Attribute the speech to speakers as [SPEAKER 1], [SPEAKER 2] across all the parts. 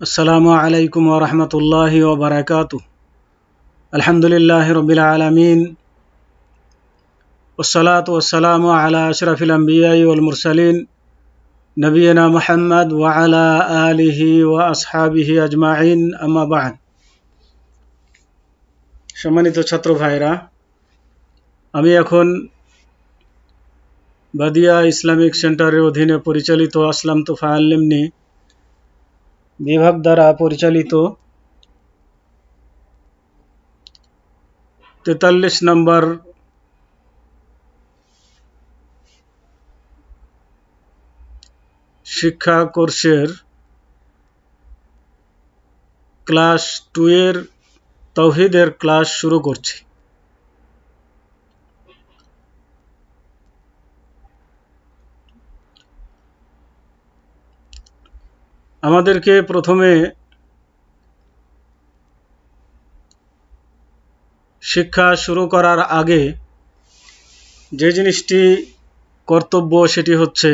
[SPEAKER 1] আসসালামু আলাইকুম ওয়া রাহমাতুল্লাহি ওয়া বারাকাতুহু। আলহামদুলিল্লাহি রাব্বিল আলামিন ওয়াসসালাতু ওয়াসসালামু আলা আশরাফিল আমবিয়াই ওয়াল মুরসালিন নবিয়িনা মুহাম্মদ ওয়া আলা আলিহি ওয়া আসহাবিহি আজমাইন, আম্মা বা'দ। সম্মানিত ছাত্র ভাইরা, আমি এখন বাদিয়া ইসলামিক সেন্টারের অধীনে পরিচালিত আসলাম তো ফাআল্লিমনি বিভাগ দ্বারা পরিচালিত 43 নম্বর শিক্ষা কোর্সের ক্লাস 2 এর তাওহীদের ক্লাস শুরু করছি। আমাদেরকে প্রথমে শিক্ষা শুরু করার আগে যে জিনিসটি কর্তব্য সেটি হচ্ছে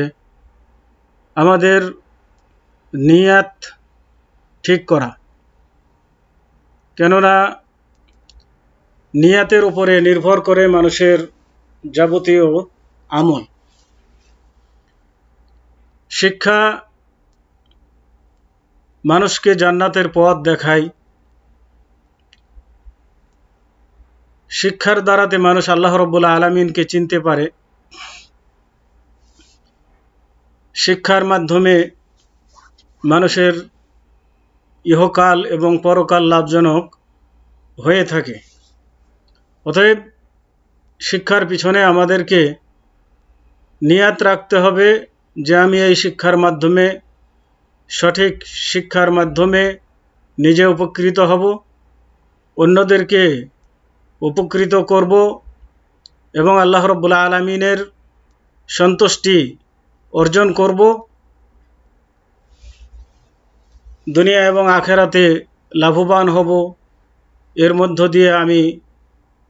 [SPEAKER 1] আমাদের নিয়াত ঠিক করা। কেননা নিয়াতের উপরে নির্ভর করে মানুষের যাবতীয় আমল। শিক্ষা মানুষকে জান্নাতের পথ দেখায়। শিক্ষার দ্বারাতে মানুষ আল্লাহ রাব্বুল আলামিনকে চিনতে পারে। শিক্ষার মাধ্যমে মানুষের ইহকাল এবং পরকাল লাভজনক হয়ে থাকে। অতএব শিক্ষার পিছনে আমাদেরকে নিয়াত রাখতে হবে যে আমি এই শিক্ষার মাধ্যমে, সঠিক শিক্ষার মাধ্যমে নিজে উপকৃত হব, অন্যদেরকে উপকৃত করব এবং আল্লাহ রাব্বুল আলামিনের সন্তুষ্টি অর্জন করব। দুনিয়া এবং আখেরাতে লাভবান হব, এর মধ্য দিয়ে আমি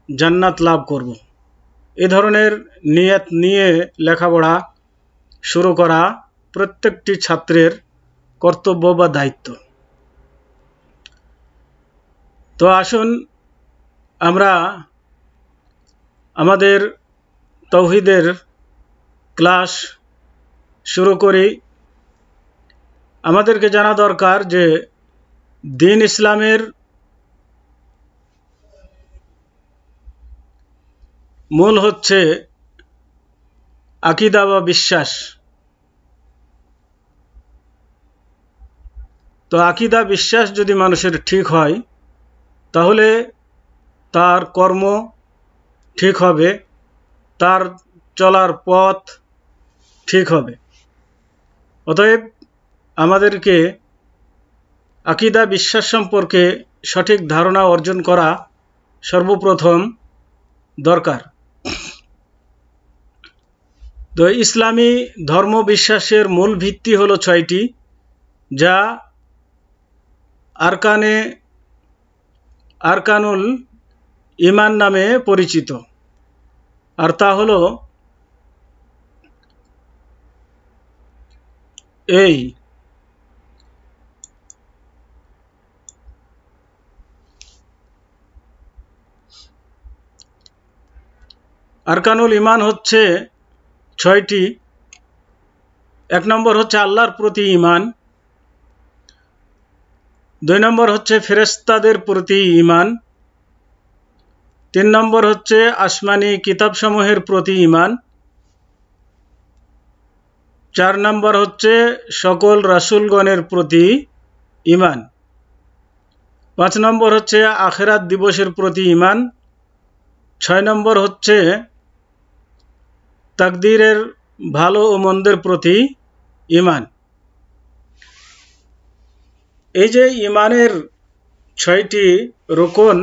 [SPEAKER 1] জান্নাত লাভ করব। এ ধরনের নিয়ত নিয়ে লেখাপড়া শুরু করা প্রত্যেকটি ছাত্রের কর্তব্য বা দায়িত্ব। তো আসুন আমরা আমাদের তাওহীদের ক্লাস শুরু করি। আমাদেরকে জানা দরকার যে দ্বীন ইসলামের মূল হচ্ছে আকীদা বা বিশ্বাস। তো আকীদা বিশ্বাস যদি মানুষের ঠিক হয় তাহলে তার কর্ম ঠিক হবে, তার চলার পথ ঠিক হবে। অতএব আমাদেরকে আকীদা বিশ্বাস সম্পর্কে সঠিক ধারণা অর্জন করা সর্বপ্রথম দরকার। তো ইসলামী ধর্ম বিশ্বাসের মূল ভিত্তি হলো 6টি, যা আরকানুল ঈমান নামে পরিচিত। আর তা হলো এই: আরকানুল ঈমান হচ্ছে 6টি। 1 নম্বর হচ্ছে আল্লাহর প্রতি ঈমান, 2 নম্বর হচ্ছে ফেরেশতাদের প্রতি ঈমান, 3 নম্বর হচ্ছে আসমানি কিতাবসমূহের প্রতি ঈমান, 4 নম্বর হচ্ছে সকল রাসূলগণের প্রতি ঈমান, 5 নম্বর হচ্ছে আখিরাত দিবসের প্রতি ঈমান, 6 নম্বর হচ্ছে তাকদীরের ভালো ও মন্দের প্রতি ঈমান। এই যে ঈমানের 6টি রুকন,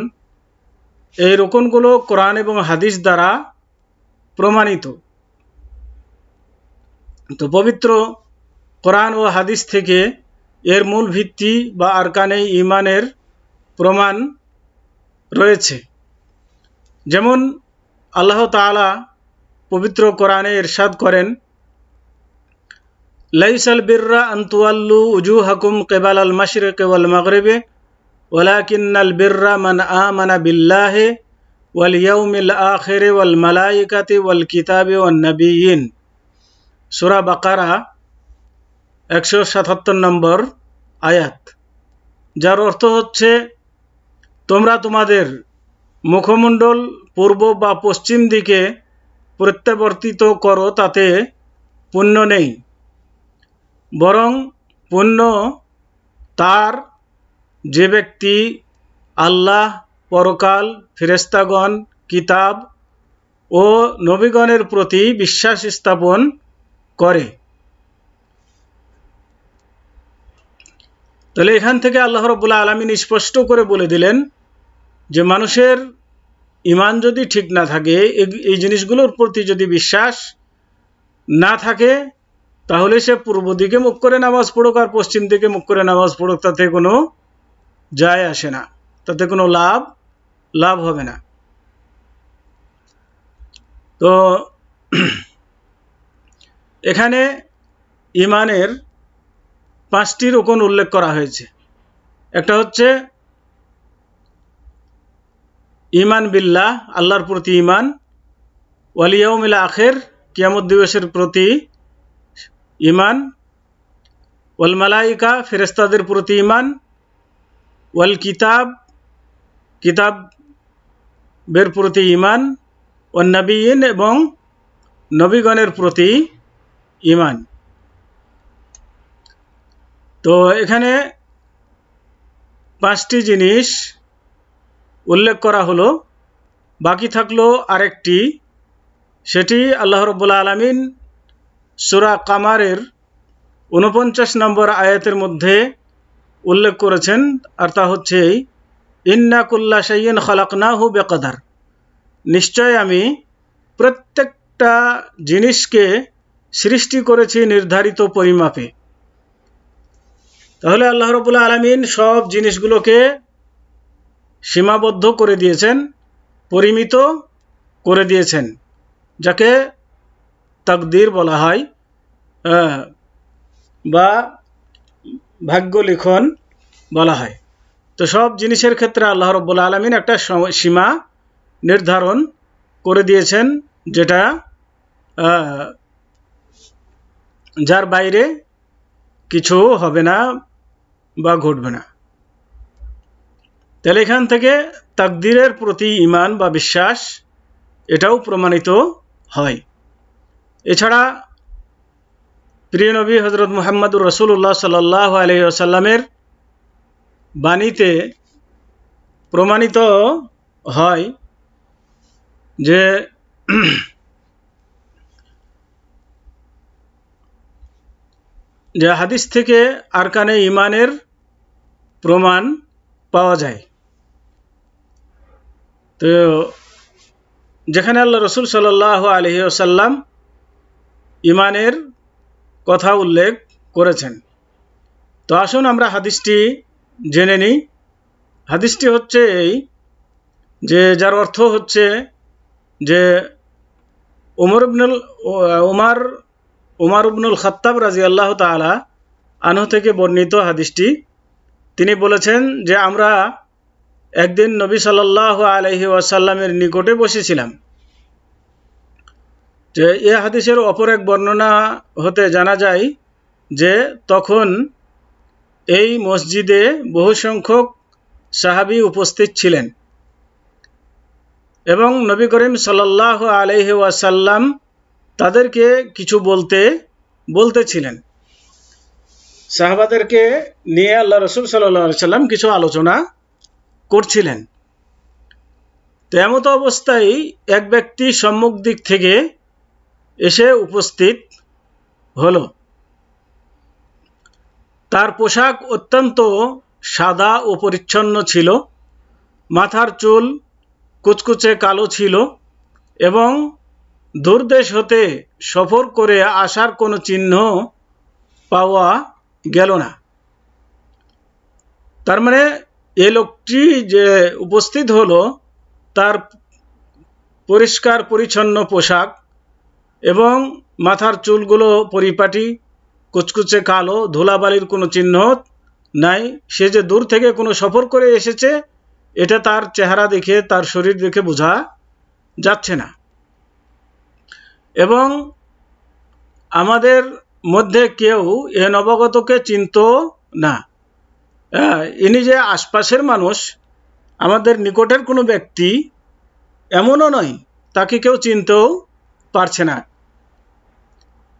[SPEAKER 1] এই রুকনগুলো কোরআন এবং হাদিস দ্বারা প্রমাণিত। তো পবিত্র কোরআন ও হাদিস থেকে এর মূল ভিত্তি বা আরকানে ঈমানের প্রমাণ রয়েছে। যেমন আল্লাহ তাআলা পবিত্র কোরআনে ইরশাদ করেন, লাইসাল বিররা আন তুওয়াল্লু উজুহাকুম কিবালাল মাশরিকি ওয়াল মাগরিবি ওয়ালাকিন্নাল বিররা মান আমানা বিল্লাহি ওয়াল ইয়াউমিল আখিরি ওয়াল মালাইকাতি ওয়াল কিতাবি ওয়ান নাবিয়্যিন। সূরা বাকারা 177 নম্বর আয়াত, যার অর্থ হচ্ছে, তোমরা তোমাদের মুখমণ্ডল পূর্ব বা পশ্চিম দিকে প্রত্যাবর্তিত করো, তাতে পুণ্য নেই, বরং পুণ্য তার যে ব্যক্তি আল্লাহ, পরকাল, ফেরেশতাগণ, কিতাব ও নবীগণের প্রতি বিশ্বাস স্থাপন করে। তাহলে এখান থেকে আল্লাহ রাব্বুল আলামিন স্পষ্ট করে বলে দিলেন যে মানুষের ঈমান যদি ঠিক না থাকে, এই জিনিসগুলোর প্রতি যদি বিশ্বাস না থাকে, তাহলে সে পূর্ব দিকে মুখ করে নামাজ পড়ুক আর পশ্চিম দিকে মুখ করে নামাজ পড়ুক, তাতে কোনো যায় আসে না, তাতে কোনো লাভ হবে না। তো এখানে ঈমানের 5টি রকম উল্লেখ করা হয়েছে। একটা হচ্ছে ঈমান বিল্লাহ, আল্লাহর প্রতি ঈমান, ওয়াল ইয়াউমিল আখির, কিয়ামত দিবসের প্রতি ঈমান, ওয়াল মালাইকা, ফেরেশতাদের প্রতি ঈমান, ওয়াল কিতাব, কিতাবের প্রতি ঈমান, ওয়ান নাবিয়্যিন, এবং নবীগণের প্রতি ঈমান। তো এখানে 5টি জিনিস উল্লেখ করা হলো, বাকি থাকলো আরেকটি, সেটি আল্লাহ রাব্বুল আলামিন সূরা কামারের 49 নম্বর আয়াতের মধ্যে উল্লেখ করেছেন, আর তা হচ্ছে, ইন্না কুল্লা শাইইন খালাকনাহু বিকদার, নিশ্চয় আমি প্রত্যেকটা জিনিসকে সৃষ্টি করেছি নির্ধারিত পরিমাপে। তাহলে আল্লাহ রাব্বুল আলামিন সব জিনিসগুলোকে সীমাবদ্ধ করে দিয়েছেন, পরিমিত করে দিয়েছেন, যাকে তাকদীর বলা হয় বা ভাগ্য লিখন বলা হয়। তো সব জিনিসের ক্ষেত্রে আল্লাহ রাব্বুল আলামিন একটা সীমা নির্ধারণ করে দিয়েছেন, যেটা যার বাইরে কিছু হবে না বা ঘটবে না। তাহলে এখান থেকে তাকদীরের প্রতি ঈমান বা বিশ্বাস, এটাও প্রমাণিত হয়। এছাড়া প্রিয় নবী হযরত মুহাম্মদুর রাসূলুল্লাহ সাল্লাল্লাহু আলাইহি ওয়াসাল্লামের বাণীতে প্রমাণিত হয় যে হাদিস থেকে আরকানে ঈমানের প্রমাণ পাওয়া যায়। তো যেখানে আল্লাহ রাসূল সাল্লাল্লাহু আলাইহি ওয়াসাল্লাম ঈমানের কথা উল্লেখ করেছেন। তো আসুন আমরা হাদিসটি জেনে নিই। হাদিসটি হচ্ছে এই, যে যার অর্থ হচ্ছে যে উমর ইবনুল খাত্তাব রাদিয়াল্লাহু তাআলা আনহু থেকে বর্ণিত হাদিসটি। তিনি বলেছেন যে আমরা একদিন নবী সাল্লাল্লাহু আলাইহি ওয়াসাল্লামের নিকটে বসেছিলাম। যে এই হাদিসের অপর এক বর্ণনা হতে জানা যায় যে তখন এই মসজিদে বহু সংখ্যক সাহাবী উপস্থিত ছিলেন এবং নবী করিম সাল্লাল্লাহু আলাইহি ওয়াসাল্লাম তাদেরকে কিছু বলতেছিলেন। সাহাবাদেরকে নিয়ে আল্লাহ রাসূল সাল্লাল্লাহু আলাইহি ওয়াসাল্লাম কিছু আলোচনা করছিলেন। তো এমত অবস্থায় এক ব্যক্তি সম্মুখ দিক থেকে এসে উপস্থিত হলো। তার পোশাক অত্যন্ত সাদা ও পরিচ্ছন্ন ছিল, মাথার চুল কুচকুচে কালো ছিল এবং দূরদেশ হতে সফর করে আসার কোনো চিহ্ন পাওয়া গেল না। তার মানে এই লোকটি যে উপস্থিত হলো, তার পরিষ্কার পরিচ্ছন্ন পোশাক এবং মাথার চুলগুলো পরিপাটি, কুচকুচে কালো, ধুলাবালির কোনো চিহ্ন নাই। সে যে দূর থেকে কোনো সফর করে এসেছে এটা তার চেহারা দেখে, তার শরীর দেখে বোঝা যাচ্ছে না। এবং আমাদের মধ্যে কেউ এ নবাগতকে চিনত না। ইনি যে আশপাশের মানুষ, আমাদের নিকটের কোনো ব্যক্তি এমনও নয়, তাকে কেউ চিনতেও পারছে না।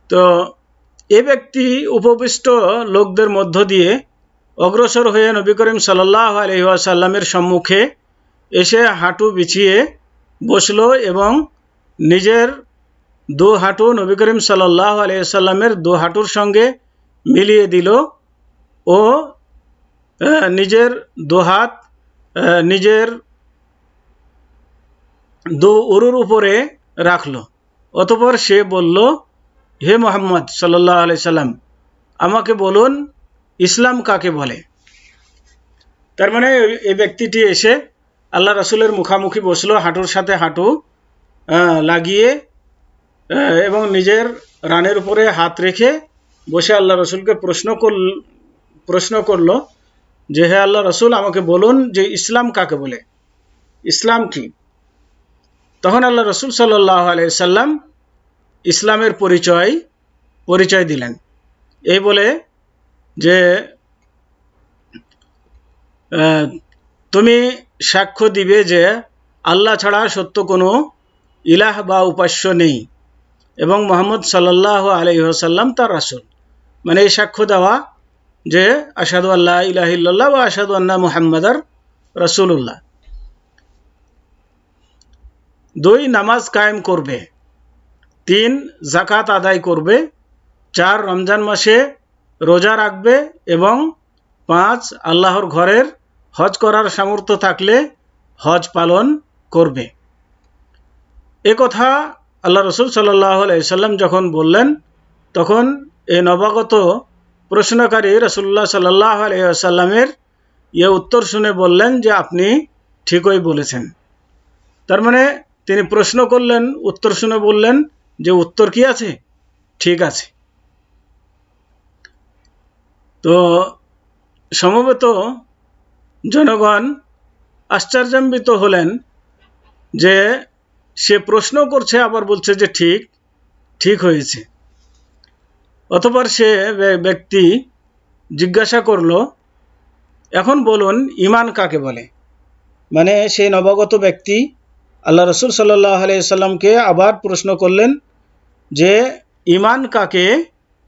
[SPEAKER 1] তো এ ব্যক্তি উপবিষ্ট লোকদের মধ্য দিয়ে অগ্রসর হয়ে নবী করিম সাল্লাল্লাহু আলাইহি ওয়াসাল্লামের সম্মুখে এসে হাঁটু বিছিয়ে বসলো এবং নিজের দু হাঁটু নবী করিম সাল্লাল্লাহু আলাইহি ওয়াসাল্লামের দু হাঁটুর সঙ্গে মিলিয়ে দিল ও নিজের দু হাত নিজের দু উরুর উপরে রাখলো। অতঃপর সে বলল, হে মুহাম্মদ সাল্লাল্লাহু আলাইহি সাল্লাম, আমাকে বলুন ইসলাম কাকে বলে। তার মানে এই ব্যক্তিটি এসে আল্লাহ রাসূলের মুখামুখি বসলো, হাঁটুর সাথে হাঁটু লাগিয়ে এবং নিজের রানের উপরে হাত রেখে বসে আল্লাহ রাসূলকে প্রশ্ন করলো যে, হে আল্লাহ রাসূল, আমাকে বলুন যে ইসলাম কাকে বলে, ইসলাম কি। তখন আল্লাহ রাসূল সাল্লাল্লাহু আলাইহি সাল্লাম ইসলামের পরিচয় দিলেন, এই বলে যে তুমি সাক্ষ্য দিবে যে আল্লাহ ছাড়া সত্য কোনো ইলাহ বা উপাস্য নেই এবং মুহাম্মদ সাল্লাল্লাহু আলাইহি ওয়াসাল্লাম তার রাসূল। মানে এই সাক্ষ্য দেওয়া যে আশহাদু আল্লা ইলাহা ইল্লাল্লাহ ওয়া আশহাদু আন্না মুহাম্মাদার রাসূলুল্লাহ। 2 নামাজ কায়েম করবে, 3 যাকাত আদায় করবে, 4 রমজান মাসে রোজা রাখবে এবং 5 আল্লাহর ঘরের হজ করার সামর্থ্য থাকলে হজ পালন করবে। এ কথা আল্লাহ রাসূল সাল্লাল্লাহু আলাইহি সাল্লাম যখন বললেন, তখন এই নবাগত প্রশ্নকারী রাসূলুল্লাহ সাল্লাল্লাহু আলাইহি ওয়াসাল্লামের এ উত্তর শুনে বললেন যে আপনি ঠিকই বলেছেন। তার মানে তিনি প্রশ্ন করলেন, উত্তর শুনে বললেন যে উত্তর কি আছে, ঠিক আছে। তো সমবেত জনগণ আশ্চর্যান্বিত হলেন যে সে প্রশ্ন করছে আবার বলছে যে ঠিক হয়েছে। অতঃপর সে ব্যক্তি জিজ্ঞাসা করলো, এখন বলুন ঈমান কাকে বলে। মানে সেই নবাগত ব্যক্তি আল্লাহ রাসূল সাল্লাল্লাহু আলাইহি সাল্লামকে আবার প্রশ্ন করলেন যে ঈমান কাকে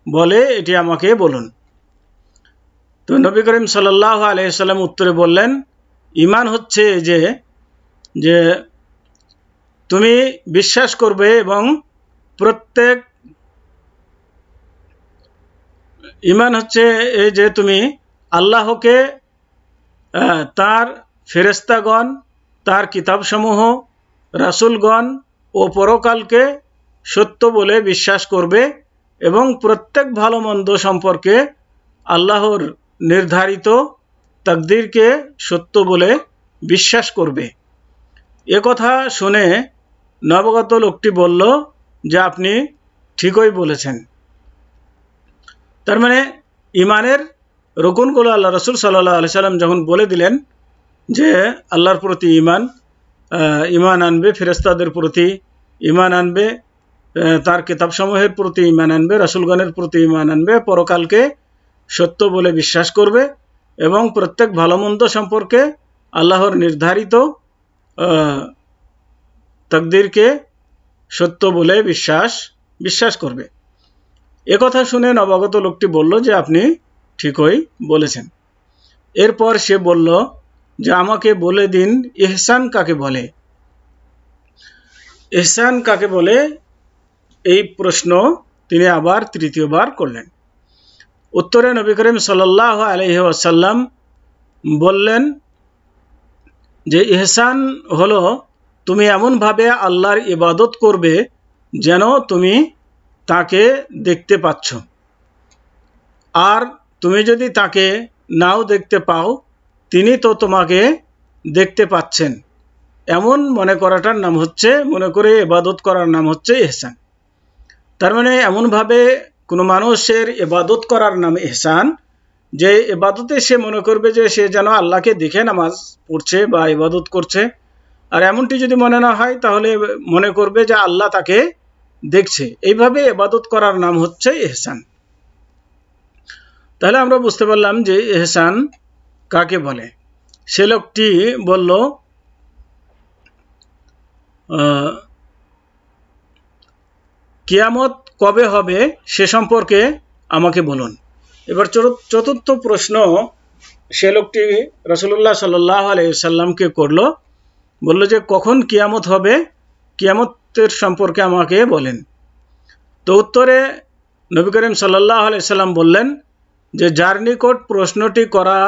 [SPEAKER 1] বলে, এটি আমাকে বলুন। তো নবী করিম সাল্লাল্লাহু আলাইহি সাল্লাম উত্তরে বললেন, ঈমান হচ্ছে যে তুমি বিশ্বাস করবে এবং ঈমান হচ্ছে এই যে তুমি আল্লাহকে, তার ফেরেশতাগণ, তার কিতাবসমূহ, রাসূলগণ ও পরকালকে সত্য বলে বিশ্বাস করবে এবং প্রত্যেক ভালো মন্দ সম্পর্কে আল্লাহর নির্ধারিত তাকদীরকে সত্য বলে বিশ্বাস করবে। এ কথা শুনে নবাগত লোকটি বলল যে আপনি ঠিকই বলেছেন। তার মানে ঈমানের রকুনগুলো আল্লাহ রাসূল সাল্লাল্লাহু আলাইহি সাল্লাম যখন বলে দিলেন যে আল্লাহর প্রতি ঈমান আনবে, ফেরেশতাদের প্রতি ঈমান আনবে, তার কিতাবসমূহের প্রতি ঈমান আনবে, রাসূলগণের প্রতি ঈমান আনবে, পরকালকে সত্য বলে বিশ্বাস করবে এবং প্রত্যেক ভালো মন্দ সম্পর্কে আল্লাহর নির্ধারিত তাকদীরকে সত্য বলে বিশ্বাস করবে। এ কথা শুনে নবাগত লোকটি বলল যে আপনি ঠিকই বলেছেন। এরপর সে বলল যে আমাকে বলে দিন ইহসান কাকে বলে। ইহসান কাকে বলে এই প্রশ্ন তিনি আবার তৃতীয়বার করলেন। উত্তরে নবী করিম সাল্লাল্লাহু আলাইহি ওয়াসাল্লাম বললেন যে ইহসান হলো তুমি এমনভাবে আল্লাহর ইবাদত করবে যেন তুমি তাকে দেখতে পাচ্ছ, আর তুমি যদি তাকে নাও দেখতে পাও তিনি তো তোমাকে দেখতে পাচ্ছেন, এমন মনে করে ইবাদত করার নাম হচ্ছে ইহসান। তার মানে এমনভাবে কোনো মানুষের ইবাদত করার নাম ইহসান, যে ইবাদতে সে মনে করবে যে সে যেন আল্লাহকে দেখে নামাজ পড়ছে বা ইবাদত করছে, আর এমনটি যদি মনে না হয় তাহলে মনে করবে যে আল্লাহ তাকে দেখছে। এইভাবে ইবাদত করার নাম হচ্ছে ইহসান। তাহলে আমরা বুঝতে পারলাম যে ইহসান কাকে বলে। সে লোকটি বলল, কিয়ামত কবে হবে সে সম্পর্কে আমাকে বলুন। এবার চতুর্থ প্রশ্ন সে লোকটি রাসূলুল্লাহ সাল্লাল্লাহু আলাইহি ওয়াসাল্লামকে করলো, বলল যে কখন কিয়ামত হবে, কিয়ামতের সম্পর্কে আমাকে বলেন। তো উত্তরে নবী করিম সাল্লাল্লাহু আলাইহি ওয়াসাল্লাম বললেন যে যার নিকট প্রশ্নটি করা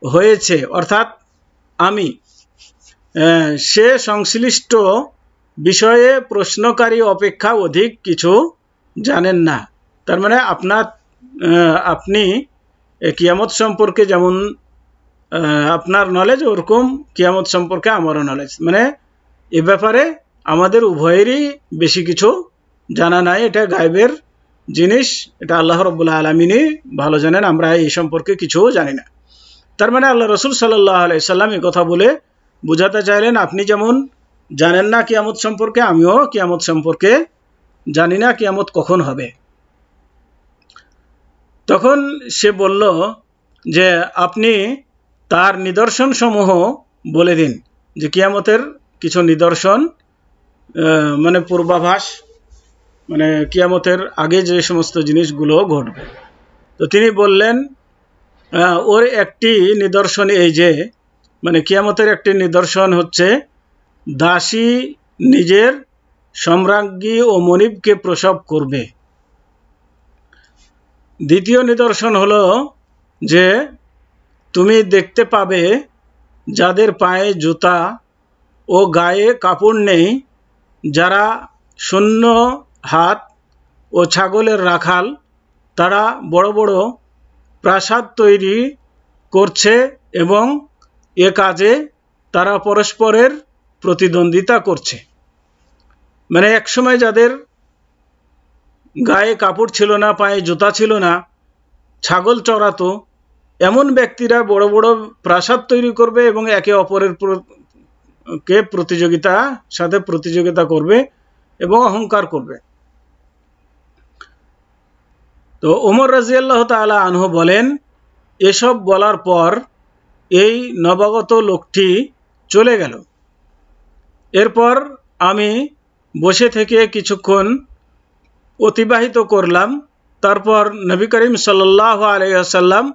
[SPEAKER 1] হয়েছে অর্থাৎ আমি, সে সংশ্লিষ্ট বিষয়ে প্রশ্নকারী অপেক্ষা অধিক কিছু জানেন না। তার মানে আপনি কিয়ামত সম্পর্কে যেমন আপনার নলেজ, ওরকম কিয়ামত সম্পর্কে আমারও নলেজ, মানে এ ব্যাপারে আমাদের উভয়েরই বেশি কিছু জানা নাই। এটা গায়বের জিনিস, এটা আল্লাহ রাব্বুল আলামিনই ভালো জানেন, আমরা এই সম্পর্কে কিছু জানি না। তার মানে আল্লাহ রাসূল সাল্লাল্লাহু আলাইহি সাল্লাম এই কথা বলে বোঝাতে চাইলেন আপনি যেমন জানেন না কিয়ামত সম্পর্কে, আমিও কিয়ামত সম্পর্কে জানি না কিয়ামত কখন হবে। তখন সে বলল যে আপনি তার নিদর্শন সমূহ বলে দিন, যে কিয়ামতের কিছু নিদর্শন, মানে পূর্বাভাস, মানে কিয়ামতের আগে যে সমস্ত জিনিসগুলো ঘটবে। তো তিনি বললেন ওর একটি নিদর্শন এই যে, মানে কিয়ামতের একটি নিদর্শন হচ্ছে দাসী নিজের সম্রাজ্ঞী ও মনিবকে প্রসব করবে। দ্বিতীয় নিদর্শন হলো যে তুমি দেখতে পাবে যাদের পায়ে জুতা ও গায়ে কাপড় নেই, যারা শূন্য হাত ও ছাগলের রাখাল, তারা বড় বড় প্রাসাদ তৈরি করছে এবং এ কাজে তারা পরস্পরের প্রতিদ্বন্দ্বিতা করছে। মানে একসময় যাদের গায়ে কাপড় ছিল না, পায়ে জুতা ছিল না, ছাগল চড়াতো, এমন ব্যক্তিরা বড় বড় প্রাসাদ তৈরি করবে এবং একে অপরের সাথে প্রতিযোগিতা করবে এবং অহংকার করবে। তো ওমর রাদিয়াল্লাহু তাআলা আনহু বলেন, এসব বলার পর এই নবাগত লোকটি চলে গেল। এরপর আমি বসে থেকে কিছুক্ষণ অতিবাহিত করলাম। তারপর নবী করিম সাল্লাল্লাহু আলাইহি ওয়াসাল্লাম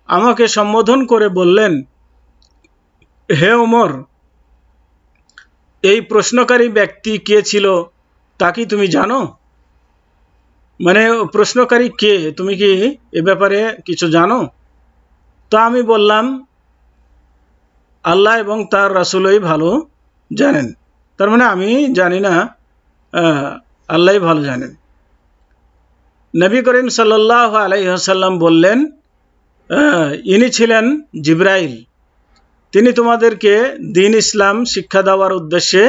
[SPEAKER 1] আমাকে সম্বোধন করে বললেন, হে ওমর, এই প্রশ্নকারী ব্যক্তি কে ছিল তা কি তুমি জানো? মানে প্রশ্নকারী কে, তুমি কি এ ব্যাপারে কিছু জানো? তো আমি বললাম, আল্লাহ এবং তার রাসূলই ভালো জানেন। তার মানে আমি জানি না, আল্লাহই ভালো জানেন। নবী করিম সাল্লাল্লাহু আলাইহি ওয়াসাল্লাম বললেন, ইনি ছিলেন জিবরাইল। তিনি তোমাদেরকে দ্বীন ইসলাম শিক্ষা দেওয়ার উদ্দেশ্যে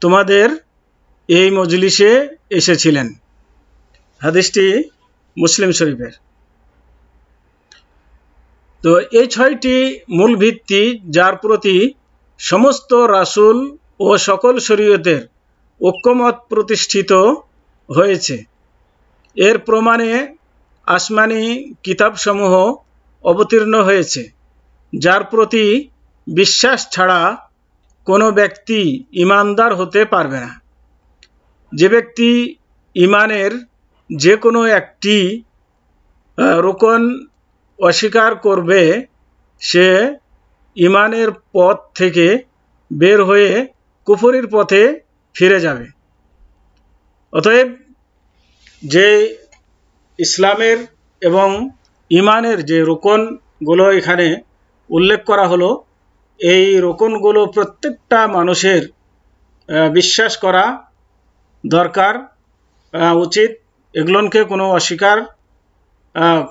[SPEAKER 1] তোমাদের এই মজলিসে এসেছিলেন। হাদিসটি মুসলিম শরীফের। তো এই 6টি মূল ভিত্তি যার প্রতি সমস্ত রাসূল ও সকল শরীয়তের ঐক্যমত প্রতিষ্ঠিত হয়েছে। এর প্রমাণে আসমানি কিতাবসমূহ অবতীর্ণ হয়েছে, যার প্রতি বিশ্বাস ছাড়া কোনো ব্যক্তি ঈমানদার হতে পারবে না। যে ব্যক্তি ঈমানের যে কোনো একটি রুকন অস্বীকার করবে, সে ঈমানের পথ থেকে বের হয়ে কুফরির পথে ফিরে যাবে। অতএব যে ইসলামের এবং ঈমানের যে রুকনগুলো এখানে উল্লেখ করা হলো, এই রুকনগুলো প্রত্যেকটা মানুষের বিশ্বাস করা দরকার, উচিত। এগুলোকে কোনো অস্বীকার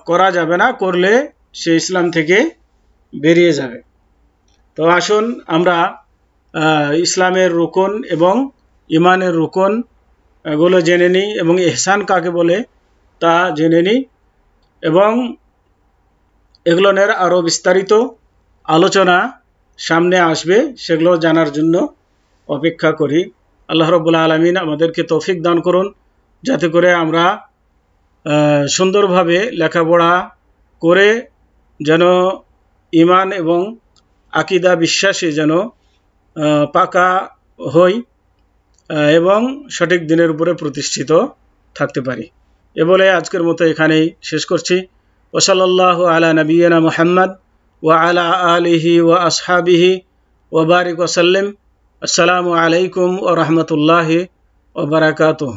[SPEAKER 1] করা যাবে না, করলে সে ইসলাম থেকে বেরিয়ে যাবে। তো আসুন আমরা ইসলামের রুকন এবং ঈমানের রুকন এগুলো জেনে নিই এবং ইহসান কাকে বলে তা জেনে নিই এবং এগুলো নিয়ে আরও বিস্তারিত আলোচনা সামনে আসবে, সেগুলো জানার জন্য অপেক্ষা করি। আল্লাহ রাব্বুল আলামিন আমাদেরকে তৌফিক দান করুন যাতে করে আমরা সুন্দরভাবে লেখাপড়া করে যেন ঈমান এবং আকীদা বিশ্বাসে যেন পাকা হই এবং সঠিক দিনের উপরে প্রতিষ্ঠিত থাকতে পারি। এ বলে আজকের মতো এখানেই শেষ করছি। ওয়া সাল্লাল্লাহু আলা নবিয়িনা মুহাম্মদ ওয়া আলা আলিহি ওয়া আসহাবিহি ওয়া বারিক ওয়া সাল্লিম। আসসালামু আলাইকুম ওয়া রাহমাতুল্লাহি ওয়া বারাকাতুহু।